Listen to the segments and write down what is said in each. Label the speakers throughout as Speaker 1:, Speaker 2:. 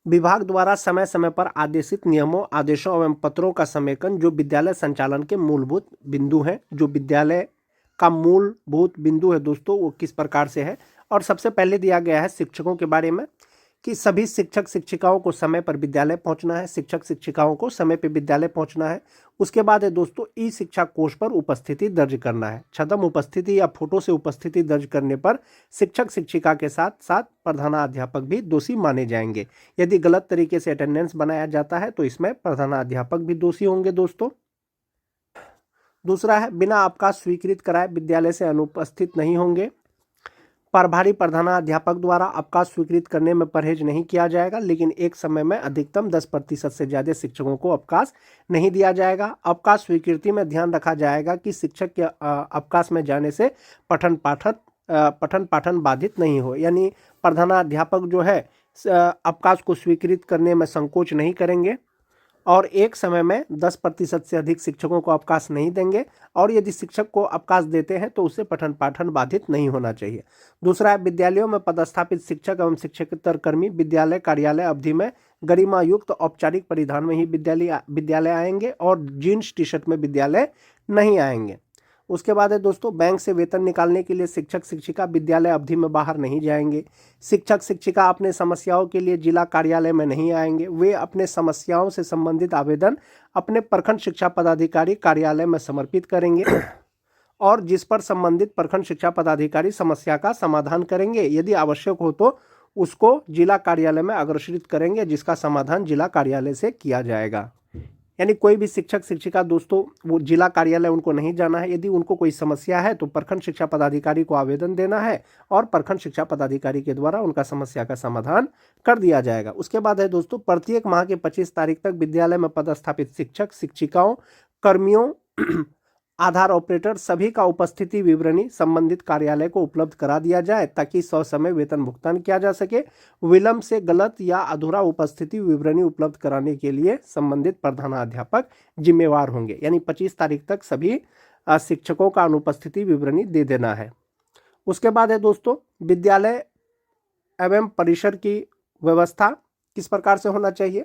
Speaker 1: विभाग द्वारा समय समय पर आदेशित नियमों, आदेशों एवं पत्रों का समेकन जो विद्यालय संचालन के मूलभूत बिंदु हैं, जो विद्यालय का मूलभूत बिंदु है दोस्तों, वो किस प्रकार से है। और सबसे पहले दिया गया है शिक्षकों के बारे में कि सभी शिक्षक शिक्षिकाओं को समय पर विद्यालय पहुंचना है, शिक्षक शिक्षिकाओं को समय पर विद्यालय पहुंचना है। उसके बाद है दोस्तों ई शिक्षा कोष पर उपस्थिति दर्ज करना है। छद्म उपस्थिति या फोटो से उपस्थिति दर्ज करने पर शिक्षक शिक्षिका के साथ साथ प्रधानाध्यापक भी दोषी माने जाएंगे। यदि गलत तरीके से अटेंडेंस बनाया जाता है तो इसमें प्रधानाध्यापक भी दोषी होंगे दोस्तों। दूसरा है बिना अवकाश स्वीकृत कराए विद्यालय से अनुपस्थित नहीं होंगे। प्रभारी प्रधानाध्यापक द्वारा अवकाश स्वीकृत करने में परहेज नहीं किया जाएगा, लेकिन एक समय में अधिकतम 10% से ज्यादा शिक्षकों को अवकाश नहीं दिया जाएगा। अवकाश स्वीकृति में ध्यान रखा जाएगा कि शिक्षक के अवकाश में जाने से पठन पाठन बाधित नहीं हो, यानी प्रधानाध्यापक जो है अवकाश को स्वीकृत करने में संकोच नहीं करेंगे और एक समय में 10% से अधिक शिक्षकों को अवकाश नहीं देंगे। और यदि शिक्षक को अवकाश देते हैं तो उससे पठन पाठन बाधित नहीं होना चाहिए। दूसरा है विद्यालयों में पदस्थापित शिक्षक एवं शिक्षकेतर कर्मी विद्यालय कार्यालय अवधि में गरिमा युक्त औपचारिक परिधान में ही विद्यालय आएंगे और जीन्स टी शर्ट में विद्यालय नहीं आएंगे। उसके बाद है दोस्तों बैंक से वेतन निकालने के लिए शिक्षक शिक्षिका विद्यालय अवधि में बाहर नहीं जाएंगे। शिक्षक शिक्षिका अपने समस्याओं के लिए जिला कार्यालय में नहीं आएंगे। वे अपने समस्याओं से संबंधित आवेदन अपने प्रखंड शिक्षा पदाधिकारी कार्यालय में समर्पित करेंगे और जिस पर संबंधित प्रखंड शिक्षा पदाधिकारी समस्या का समाधान करेंगे। यदि आवश्यक हो तो उसको जिला कार्यालय में अग्रेषित करेंगे, जिसका समाधान जिला कार्यालय से किया जाएगा। यानी कोई भी शिक्षक शिक्षिका दोस्तों वो जिला कार्यालय उनको नहीं जाना है। यदि उनको कोई समस्या है तो प्रखंड शिक्षा पदाधिकारी को आवेदन देना है और प्रखंड शिक्षा पदाधिकारी के द्वारा उनका समस्या का समाधान कर दिया जाएगा। उसके बाद है दोस्तों प्रत्येक माह के 25 तारीख तक विद्यालय में पदस्थापित शिक्षक शिक्षिकाओं कर्मियों आधार ऑपरेटर सभी का उपस्थिति विवरणी संबंधित कार्यालय को उपलब्ध करा दिया जाए ताकि ससमय वेतन भुगतान किया जा सके। विलंब से गलत या अधूरा उपस्थिति विवरणी उपलब्ध कराने के लिए संबंधित प्रधानाध्यापक जिम्मेवार होंगे। यानी 25 तारीख तक सभी शिक्षकों का अनुपस्थिति विवरणी दे देना है। उसके बाद है दोस्तों विद्यालय एवं परिसर की व्यवस्था किस प्रकार से होना चाहिए।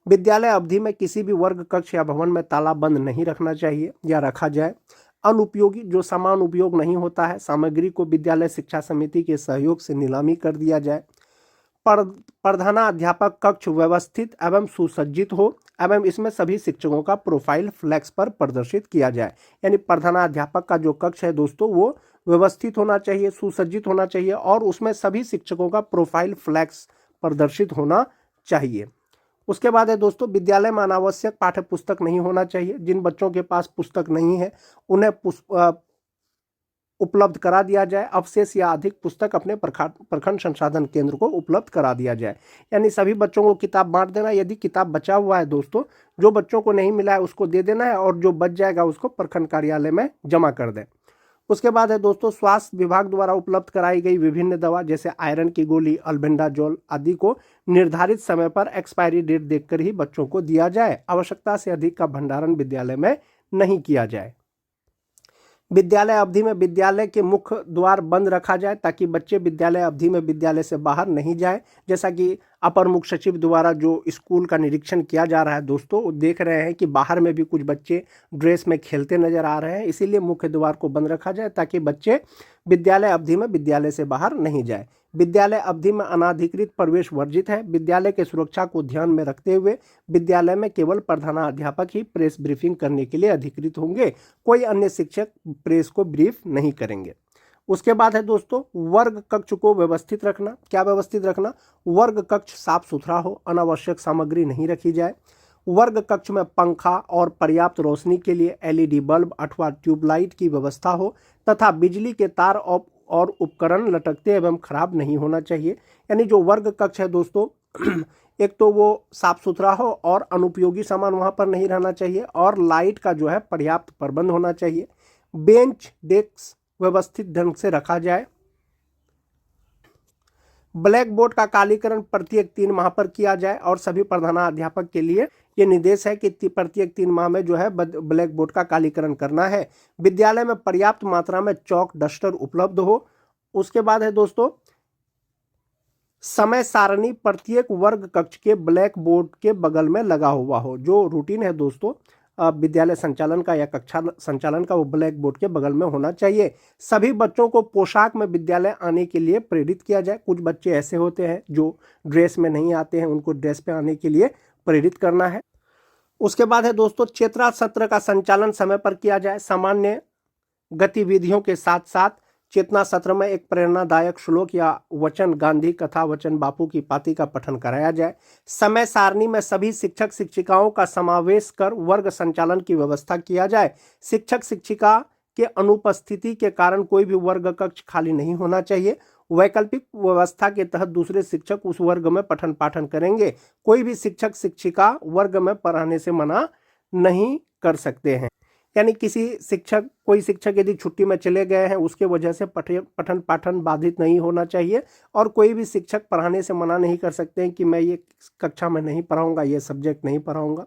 Speaker 1: विद्यालय अवधि में किसी भी वर्ग कक्ष या भवन में ताला बंद नहीं रखना चाहिए या रखा जाए। अनुपयोगी जो सामान उपयोग नहीं होता है सामग्री को विद्यालय शिक्षा समिति के सहयोग से नीलामी कर दिया जाए। प्रधानाध्यापक कक्ष व्यवस्थित एवं सुसज्जित हो एवं इसमें सभी शिक्षकों का प्रोफाइल फ्लैक्स पर प्रदर्शित किया जाए। यानी प्रधानाध्यापक का जो कक्ष है दोस्तों वो व्यवस्थित होना चाहिए, सुसज्जित होना चाहिए और उसमें सभी शिक्षकों का प्रोफाइल फ्लैक्स प्रदर्शित होना चाहिए। उसके बाद है दोस्तों विद्यालय में अनावश्यक पाठ्य पुस्तक नहीं होना चाहिए। जिन बच्चों के पास पुस्तक नहीं है उन्हें उपलब्ध करा दिया जाए। अवशेष या अधिक पुस्तक अपने प्रखंड संसाधन केंद्र को उपलब्ध करा दिया जाए। यानी सभी बच्चों को किताब बांट देना। यदि किताब बचा हुआ है दोस्तों जो बच्चों को नहीं मिला है उसको दे देना है और जो बच जाएगा उसको प्रखंड कार्यालय में जमा कर दें। उसके बाद है दोस्तों स्वास्थ्य विभाग द्वारा उपलब्ध कराई गई विभिन्न दवा जैसे आयरन की गोली अल्बेंडाजोल आदि को निर्धारित समय पर एक्सपायरी डेट देखकर ही बच्चों को दिया जाए। आवश्यकता से अधिक का भंडारण विद्यालय में नहीं किया जाए। विद्यालय अवधि में विद्यालय के मुख्य द्वार बंद रखा जाए ताकि बच्चे विद्यालय अवधि में विद्यालय से बाहर नहीं जाए। जैसा कि अपर मुख्य सचिव द्वारा जो स्कूल का निरीक्षण किया जा रहा है दोस्तों वो देख रहे हैं कि बाहर में भी कुछ बच्चे ड्रेस में खेलते नजर आ रहे हैं, इसीलिए मुख्य द्वार को बंद रखा जाए ताकि बच्चे विद्यालय अवधि में विद्यालय से बाहर नहीं जाए। विद्यालय अवधि में अनाधिकृत प्रवेश वर्जित है। विद्यालय के सुरक्षा को ध्यान में रखते हुए विद्यालय में केवल प्रधानाध्यापक ही प्रेस ब्रीफिंग करने के लिए अधिकृत होंगे। कोई अन्य शिक्षक प्रेस को ब्रीफ नहीं करेंगे। उसके बाद है दोस्तों वर्ग कक्ष को व्यवस्थित रखना। क्या व्यवस्थित रखना? वर्ग कक्ष साफ सुथरा हो, अनावश्यक सामग्री नहीं रखी जाए। वर्ग कक्ष में पंखा और पर्याप्त रोशनी के लिए एलईडी बल्ब अथवा ट्यूबलाइट की व्यवस्था हो तथा बिजली के तार और उपकरण लटकते एवं खराब नहीं होना चाहिए। यानी जो वर्ग कक्ष है दोस्तों एक तो वो साफ सुथरा हो और अनुपयोगी सामान वहाँ पर नहीं रहना चाहिए और लाइट का जो है पर्याप्त प्रबंध होना चाहिए। बेंच डेस्क व्यवस्थित ढंग से रखा जाए। ब्लैक बोर्ड का कालीकरण प्रत्येक 3 माह पर किया जाए और सभी प्रधानाध्यापक के लिए ये निर्देश है कि प्रत्येक 3 माह में जो है ब्लैक बोर्ड का कालीकरण करना है। विद्यालय में पर्याप्त मात्रा में चौक डस्टर उपलब्ध हो। उसके बाद है दोस्तों समय सारणी प्रत्येक वर्ग कक्ष के ब्लैक बोर्ड के बगल में लगा हुआ हो। जो रूटीन है दोस्तों विद्यालय संचालन का या कक्षा संचालन का, वो ब्लैक बोर्ड के बगल में होना चाहिए। सभी बच्चों को पोशाक में विद्यालय आने के लिए प्रेरित किया जाए। कुछ बच्चे ऐसे होते हैं जो ड्रेस में नहीं आते हैं, उनको ड्रेस पे आने के लिए प्रेरित करना है। उसके बाद है दोस्तों चेतना सत्र का संचालन समय पर किया जाए। सामान्य गतिविधियों के साथ साथ चेतना सत्र में एक प्रेरणादायक श्लोक या वचन, गांधी कथा वचन, बापू की पाती का पठन कराया जाए। समय सारणी में सभी शिक्षक शिक्षिकाओं का समावेश कर वर्ग संचालन की व्यवस्था किया जाए। शिक्षक शिक्षिका के अनुपस्थिति के कारण कोई भी वर्ग कक्ष खाली नहीं होना चाहिए। वैकल्पिक व्यवस्था के तहत दूसरे शिक्षक उस वर्ग में पठन पाठन करेंगे। कोई भी शिक्षक शिक्षिका वर्ग में पढ़ाने से मना नहीं कर सकते हैं। यानी कोई शिक्षक यदि छुट्टी में चले गए हैं, उसके वजह से पठन पाठन बाधित नहीं होना चाहिए। और कोई भी शिक्षक पढ़ाने से मना नहीं कर सकते हैं कि मैं ये कक्षा में नहीं पढ़ाऊंगा, ये सब्जेक्ट नहीं पढ़ाऊंगा।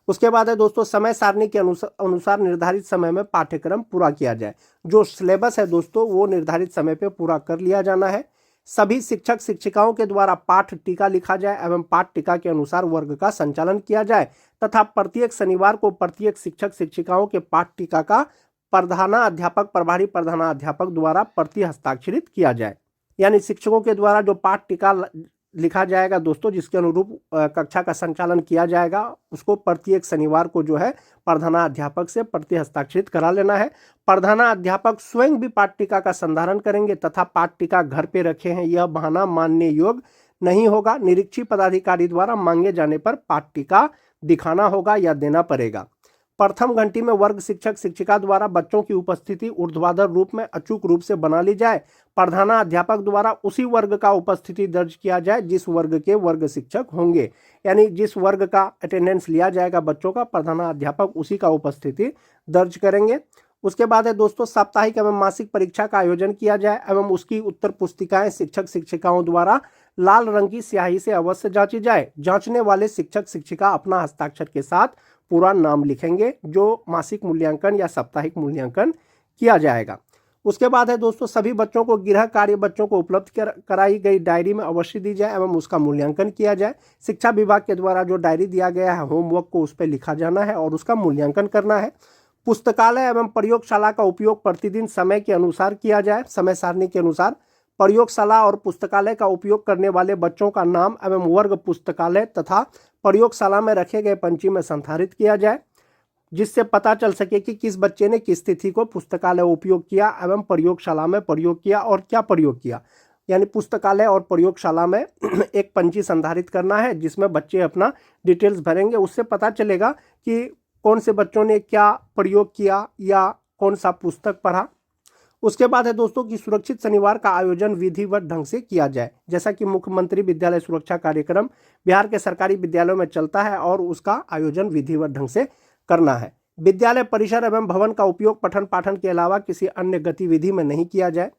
Speaker 1: उसके बाद है दोस्तों समय सारणी के अनुसार निर्धारित समय में पाठ्यक्रम पूरा किया जाए। जो सिलेबस है दोस्तों वो निर्धारित समय पे पूरा कर लिया जाना है। सभी शिक्षक शिक्षिकाओं के द्वारा पाठ टीका लिखा जाए एवं पाठ टीका के अनुसार वर्ग का संचालन किया जाए तथा प्रत्येक शनिवार को प्रत्येक शिक्षक शिक्षिकाओं के पाठ टीका का प्रधानाध्यापक, प्रभारी प्रधानाध्यापक द्वारा प्रति हस्ताक्षरित किया जाए। यानी शिक्षकों के द्वारा जो पाठ टीका लिखा जाएगा दोस्तों, जिसके अनुरूप कक्षा का संचालन किया जाएगा, उसको प्रत्येक शनिवार को जो है प्रधानाध्यापक से प्रति हस्ताक्षरित करा लेना है। प्रधानाध्यापक स्वयं भी पाठ टीका का संधारण करेंगे तथा पाठ टीका घर पे रखे हैं यह बहाना मानने योग्य नहीं होगा। निरीक्षी पदाधिकारी द्वारा मांगे जाने पर पाठ टीका दिखाना होगा या देना पड़ेगा। प्रथम घंटी में वर्ग शिक्षक शिक्षिका द्वारा बच्चों की उपस्थिति ऊर्ध्वाधर रूप में अचूक रूप से बना ली जाए। प्रधानाध्यापक द्वारा उसी वर्ग का उपस्थिति दर्ज किया जाए जिस वर्ग के वर्ग शिक्षक होंगे। यानी जिस वर्ग का अटेंडेंस लिया जाएगा बच्चों का, प्रधानाध्यापक उसी का उपस्थिति दर्ज करेंगे। उसके बाद है दोस्तों साप्ताहिक एवं मासिक परीक्षा का आयोजन किया जाए एवं उसकी उत्तर पुस्तिकाएं शिक्षक शिक्षिकाओं द्वारा लाल रंग की स्याही से अवश्य जांची जाए। जांचने वाले शिक्षक शिक्षिका अपना हस्ताक्षर के साथ पूरा नाम लिखेंगे जो मासिक मूल्यांकन या साप्ताहिक मूल्यांकन किया जाएगा। उसके बाद है दोस्तों सभी बच्चों को गृह कार्य बच्चों को उपलब्ध कराई गई डायरी में अवश्य दी जाए एवं उसका मूल्यांकन किया जाए। शिक्षा विभाग के द्वारा जो डायरी दिया गया है होमवर्क को उस पर लिखा जाना है और उसका मूल्यांकन करना है। पुस्तकालय एवं प्रयोगशाला का उपयोग प्रतिदिन समय के अनुसार किया जाए। समय सारणी के अनुसार प्रयोगशाला और पुस्तकालय का उपयोग करने वाले बच्चों का नाम एवं वर्ग पुस्तकालय तथा प्रयोगशाला में रखे गए पंची में संधारित किया जाए, जिससे पता चल सके कि किस बच्चे ने किस तिथि को पुस्तकालय उपयोग किया एवं प्रयोगशाला में प्रयोग किया और क्या प्रयोग किया। यानी पुस्तकालय और प्रयोगशाला में एक पंची संधारित करना है जिसमें बच्चे अपना डिटेल्स भरेंगे। उससे पता चलेगा कि कौन से बच्चों ने क्या प्रयोग किया या कौन सा पुस्तक पढ़ा। उसके बाद है दोस्तों कि सुरक्षित शनिवार का आयोजन विधिवत ढंग से किया जाए। जैसा कि मुख्यमंत्री विद्यालय सुरक्षा कार्यक्रम बिहार के सरकारी विद्यालयों में चलता है और उसका आयोजन विधिवत ढंग से करना है। विद्यालय परिसर एवं भवन का उपयोग पठन पाठन के अलावा किसी अन्य गतिविधि में नहीं किया जाए।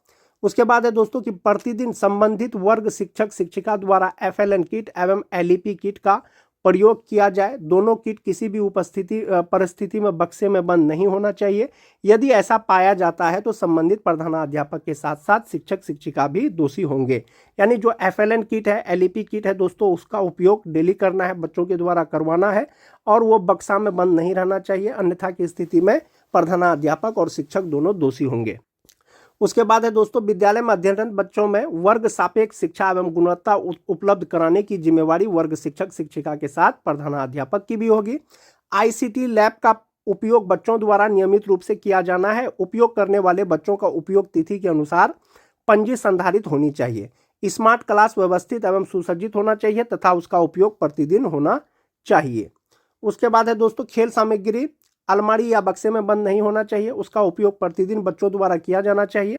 Speaker 1: उसके बाद है दोस्तों कि प्रतिदिन संबंधित वर्ग शिक्षक शिक्षिका द्वारा FLN किट एवं LEP किट का प्रयोग किया जाए। दोनों किट किसी भी परिस्थिति में बक्से में बंद नहीं होना चाहिए। यदि ऐसा पाया जाता है तो संबंधित प्रधानाध्यापक के साथ साथ शिक्षक शिक्षिका भी दोषी होंगे। यानी जो FLN किट है, LEP किट है दोस्तों, उसका उपयोग डेली करना है, बच्चों के द्वारा करवाना है और वो बक्सा में बंद नहीं रहना चाहिए, अन्यथा की स्थिति में प्रधानाध्यापक और शिक्षक दोनों दोषी होंगे। उसके बाद है दोस्तों विद्यालय में अध्ययनरत बच्चों में वर्ग सापेक्ष शिक्षा एवं गुणवत्ता उपलब्ध कराने की जिम्मेवारी वर्ग शिक्षक शिक्षिका के साथ प्रधानाध्यापक की भी होगी। ICT लैब का उपयोग बच्चों द्वारा नियमित रूप से किया जाना है। उपयोग करने वाले बच्चों का उपयोग तिथि के अनुसार पंजी संधारित होनी चाहिए। स्मार्ट क्लास व्यवस्थित एवं सुसज्जित होना चाहिए तथा उसका उपयोग प्रतिदिन होना चाहिए। उसके बाद है दोस्तों खेल सामग्री अलमारी या बक्से में बंद नहीं होना चाहिए, उसका उपयोग प्रतिदिन बच्चों द्वारा किया जाना चाहिए।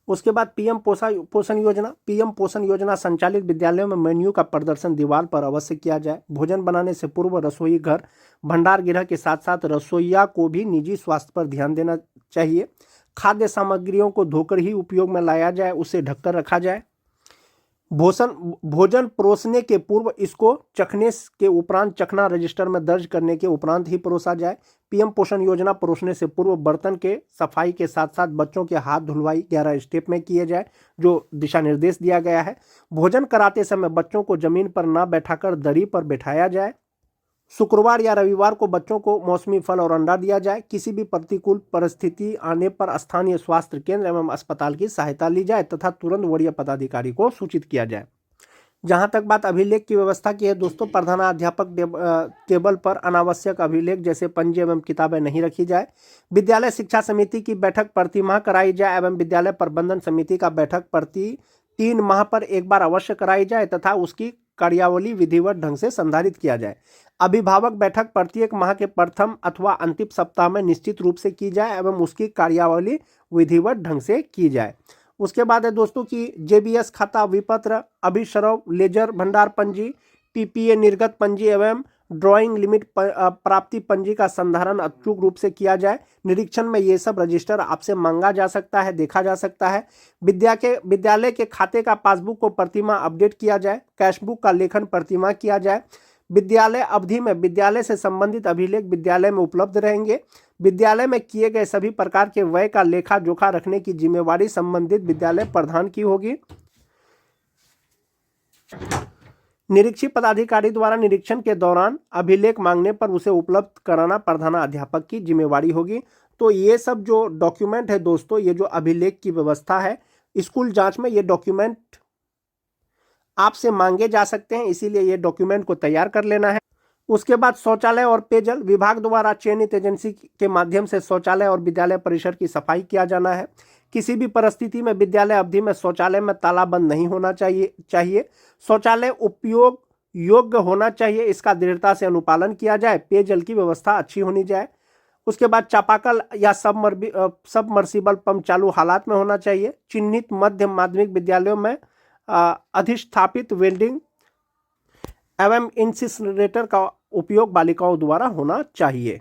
Speaker 1: उसके बाद PM पोषण योजना संचालित विद्यालयों में मेन्यू का प्रदर्शन दीवार पर अवश्य किया जाए। भोजन बनाने से पूर्व रसोई घर भंडार गृह के साथ साथ रसोइया को भी निजी स्वास्थ्य पर ध्यान देना चाहिए। खाद्य सामग्रियों को धोकर ही उपयोग में लाया जाए, उसे ढककर रखा जाए। भोजन परोसने के पूर्व इसको चखने के उपरांत चखना रजिस्टर में दर्ज करने के उपरांत ही परोसा जाए। पीएम पोषण योजना परोसने से पूर्व बर्तन के सफाई के साथ साथ बच्चों के हाथ धुलवाई 11 स्टेप में किए जाए, जो दिशा निर्देश दिया गया है। भोजन कराते समय बच्चों को जमीन पर ना बैठाकर दरी पर बैठाया जाए। शुक्रवार या रविवार को बच्चों को मौसमी फल और अंडा दिया जाए। किसी भी प्रतिकूल परिस्थिति आने पर स्थानीय स्वास्थ्य केंद्र एवं अस्पताल की सहायता ली जाए तथा तुरंत वरीय पदाधिकारी को सूचित किया जाए। जहां तक बात अभिलेख की व्यवस्था की है दोस्तों, प्रधानाध्यापक टेबल पर अनावश्यक अभिलेख जैसे पंजी एवं किताबें नहीं रखी जाए। विद्यालय शिक्षा समिति की बैठक प्रतिमाह कराई जाए एवं विद्यालय प्रबंधन समिति का बैठक प्रति 3 माह पर एक बार अवश्य कराई जाए तथा उसकी कार्यावली विधिवत ढंग से संधारित किया जाए। अभिभावक बैठक प्रत्येक माह के प्रथम अथवा अंतिम सप्ताह में निश्चित रूप से की जाए एवं उसकी कार्यावली विधिवत ढंग से की जाए। उसके बाद है दोस्तों कि जेबीएस खाता, विपत्र, अभिसरव, लेजर भंडार पंजी, टीपीए निर्गत पंजी एवं ड्राइंग लिमिट प्राप्ति पंजी का संधारण अचूक रूप से किया जाए। निरीक्षण में ये सब रजिस्टर आपसे मांगा जा सकता है, देखा जा सकता है। विद्यालय के खाते का पासबुक को प्रतिमाह अपडेट किया जाए। कैशबुक का लेखन प्रतिमाह किया जाए। विद्यालय अवधि में विद्यालय से संबंधित अभिलेख विद्यालय में उपलब्ध रहेंगे। विद्यालय में किए गए सभी प्रकार के व्यय का लेखा जोखा रखने की जिम्मेवारी संबंधित विद्यालय प्रधान की होगी। निरीक्षित पदाधिकारी द्वारा निरीक्षण के दौरान अभिलेख मांगने पर उसे उपलब्ध कराना प्रधानाध्यापक की जिम्मेवारी होगी। तो ये सब जो डॉक्यूमेंट है दोस्तों, ये जो अभिलेख की व्यवस्था है, स्कूल जांच में ये डॉक्यूमेंट आपसे मांगे जा सकते हैं, इसीलिए ये डॉक्यूमेंट को तैयार कर लेना है। उसके बाद शौचालय और पेयजल विभाग द्वारा चयनित एजेंसी के माध्यम से शौचालय और विद्यालय परिसर की सफाई किया जाना है। किसी भी परिस्थिति में विद्यालय अवधि में शौचालय में ताला बंद नहीं होना चाहिए। शौचालय उपयोग योग्य होना चाहिए, इसका दृढ़ता से अनुपालन किया जाए। पेयजल की व्यवस्था अच्छी होनी जाए। उसके बाद चापाकल या सबमर्सिबल पंप चालू हालात में होना चाहिए। चिन्हित मध्य माध्यमिक विद्यालयों में अधिष्ठापित वेल्डिंग एवं इंसिनरेटर का उपयोग बालिकाओं द्वारा होना चाहिए।